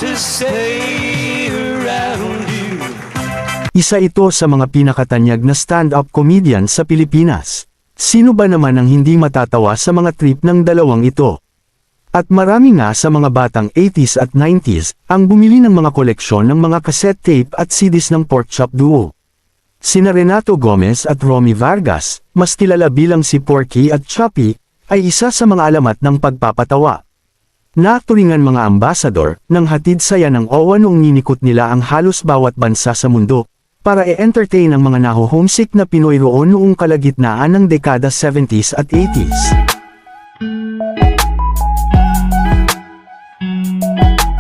to stay around you. Isa ito sa mga pinakatanyag na stand-up comedian sa Pilipinas. Sino ba naman ang hindi matatawa sa mga trip ng dalawang ito? At marami nga sa mga batang 80s at 90s ang bumili ng mga koleksyon ng mga cassette tape at CDs ng Porkchop Duo. Sina Renato Gomez at Romy Vargas, mas kilala bilang si Porky at Choppy, ay isa sa mga alamat ng pagpapatawa. Naturingan mga ambasador ng hatid saya ng OWA noong ninikot nila ang halos bawat bansa sa mundo, para i-entertain ang mga naho-homesick na Pinoy roon noong kalagitnaan ng dekada 70s at 80s.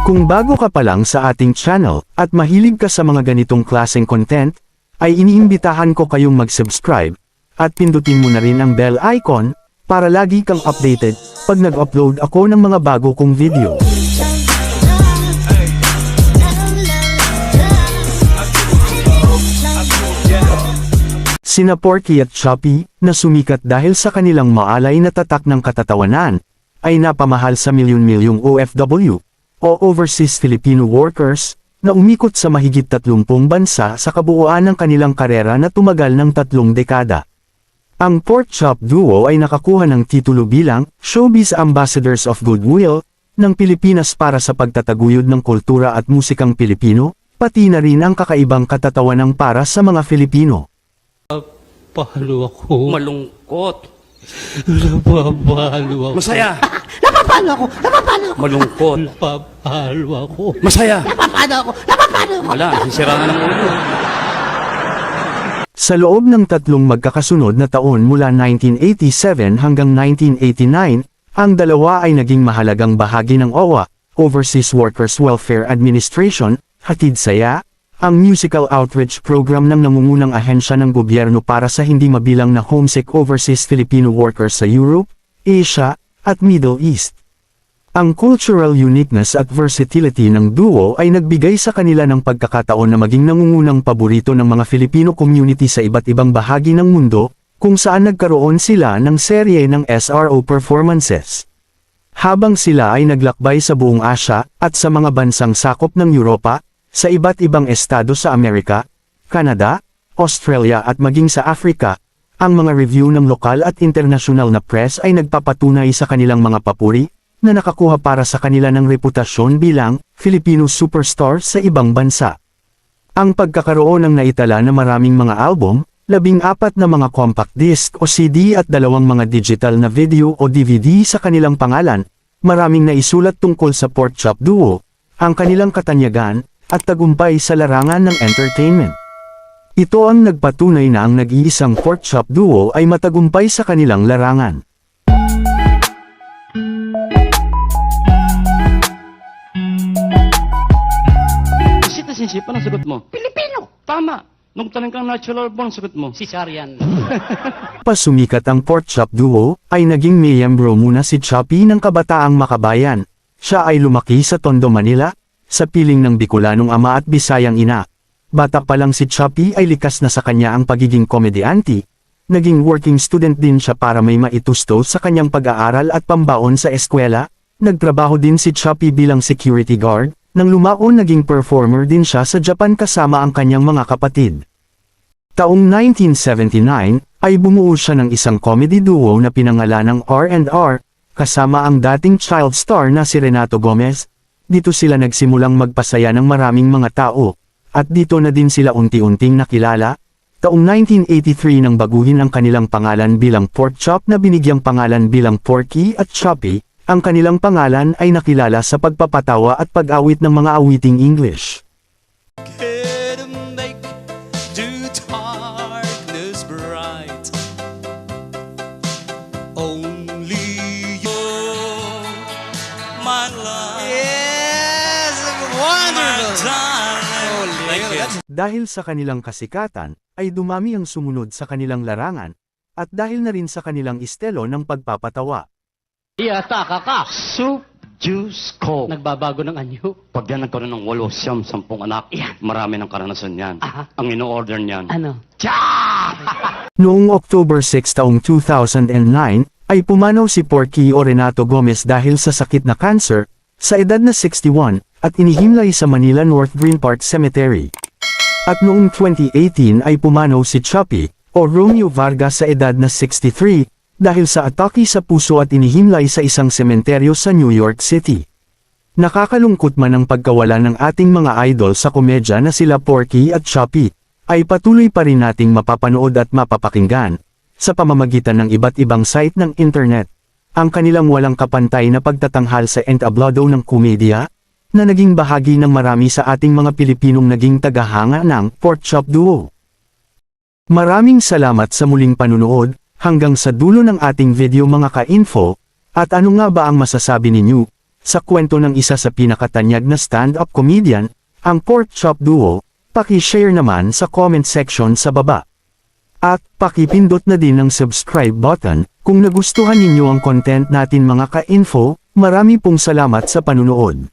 Kung bago ka pa lang sa ating channel, at mahilig ka sa mga ganitong klaseng content, ay iniimbitahan ko kayong mag-subscribe, at pindutin mo na rin ang bell icon, para lagi kang updated, pag nag-upload ako ng mga bago kong video. Sina Porky at Choppy, na sumikat dahil sa kanilang maalay na tatak ng katatawanan, ay napamahal sa milyon-milyong OFW, o Overseas Filipino Workers, na umikot sa mahigit 30 bansa sa kabuuan ng kanilang karera na tumagal ng 3 dekada. Ang Porkchop Duo ay nakakuha ng titulo bilang Showbiz Ambassadors of Goodwill ng Pilipinas para sa pagtataguyod ng kultura at musikang Pilipino, pati na rin ang kakaibang katatawanang para sa mga Filipino. Napapalo ako. Malungkot. Napapalo ako. Masaya. Napapalo ako! Napapalo ako! Malungkot. Napapalo ako. Masaya. Napapalo ako! Napapalo ako! Wala, sisira na ng ulo. Sa loob ng 3 magkakasunod na taon mula 1987 hanggang 1989, ang dalawa ay naging mahalagang bahagi ng OWA, Overseas Workers Welfare Administration, Hatid Saya, ang musical outreach program ng nangungunang ahensya ng gobyerno para sa hindi mabilang na homesick overseas Filipino workers sa Europe, Asia, at Middle East. Ang cultural uniqueness at versatility ng duo ay nagbigay sa kanila ng pagkakataon na maging nangungunang paborito ng mga Filipino community sa iba't ibang bahagi ng mundo, kung saan nagkaroon sila ng serye ng SRO performances. Habang sila ay naglakbay sa buong Asya, at sa mga bansang sakop ng Europa, sa iba't ibang estado sa Amerika, Canada, Australia at maging sa Africa, ang mga review ng lokal at internasyonal na press ay nagpapatunay sa kanilang mga papuri, na nakakuha para sa kanila ng reputasyon bilang Filipino superstar sa ibang bansa. Ang pagkakaroon ng naitala na maraming mga album, 14 na mga compact disc o CD at 2 mga digital na video o DVD sa kanilang pangalan, maraming naisulat tungkol sa Porkchop Duo, ang kanilang katanyagan, at tagumpay sa larangan ng entertainment. Ito ang nagpatunay na ang nag-iisang Porkchop Duo ay matagumpay sa kanilang larangan. Citizenship, anong sagot mo? Pilipino! Tama. Nung tanong kang natural born, sagot mo. Cesarean. Pasumikat ang Porkchop Duo, ay naging miyembro muna si Choppy ng Kabataang Makabayan. Siya ay lumaki sa Tondo, Manila, sa piling ng Bicolanong ama at Bisayang ina. Bata pa lang si Choppy ay likas na sa kanya ang pagiging komedyante. Naging working student din siya para may maitusto sa kanyang pag-aaral at pambaon sa eskwela. Nagtrabaho din si Choppy bilang security guard. Nang lumaon naging performer din siya sa Japan kasama ang kanyang mga kapatid. Taong 1979, ay bumuo siya ng isang comedy duo na pinangalan ng R&R, kasama ang dating child star na si Renato Gomez. Dito sila nagsimulang magpasaya ng maraming mga tao, at dito na din sila unti-unting nakilala. Taong 1983 nang baguhin ang kanilang pangalan bilang Porkchop na binigyang pangalan bilang Porky at Choppy, ang kanilang pangalan ay nakilala sa pagpapatawa at pag-awit ng mga awiting English. Make do darkness bright. Only you, my love. Yes! Wonderful! Thank you. Dahil sa kanilang kasikatan, ay dumami ang sumunod sa kanilang larangan, at dahil na rin sa kanilang estilo ng pagpapatawa. Iataka ka. Soup, juice, coke. Nagbabago ng anyo. Pag yan nagkaroon ng 8, 10 anak, marami ng karanasan yan. Aha. Ang ino-order niyan. Ano? Noong October 6 taong 2009, ay pumanaw si Porky o Renato Gomez dahil sa sakit na cancer, sa edad na 61, at inihimlay sa Manila North Green Park Cemetery. At noong 2018 ay pumanaw si Choppy, o Romeo Vargas sa edad na 63, dahil sa atake sa puso at inihimlay sa isang sementeryo sa New York City. Nakakalungkot man ang pagkawala ng ating mga idol sa komedya na sila Porky at Choppy, ay patuloy pa rin nating mapapanood at mapapakinggan, sa pamamagitan ng iba't ibang site ng internet, ang kanilang walang kapantay na pagtatanghal sa entablado ng komedya, na naging bahagi ng marami sa ating mga Pilipinong naging tagahanga ng Pork Chop Duo. Maraming salamat sa muling panunood, hanggang sa dulo ng ating video mga ka-info, at ano nga ba ang masasabi ninyo, sa kwento ng isa sa pinakatanyag na stand-up comedian, ang Pork Chop Duo? Paki-share naman sa comment section sa baba. At pakipindot na din ang subscribe button, kung nagustuhan ninyo ang content natin mga ka-info. Marami pong salamat sa panunood.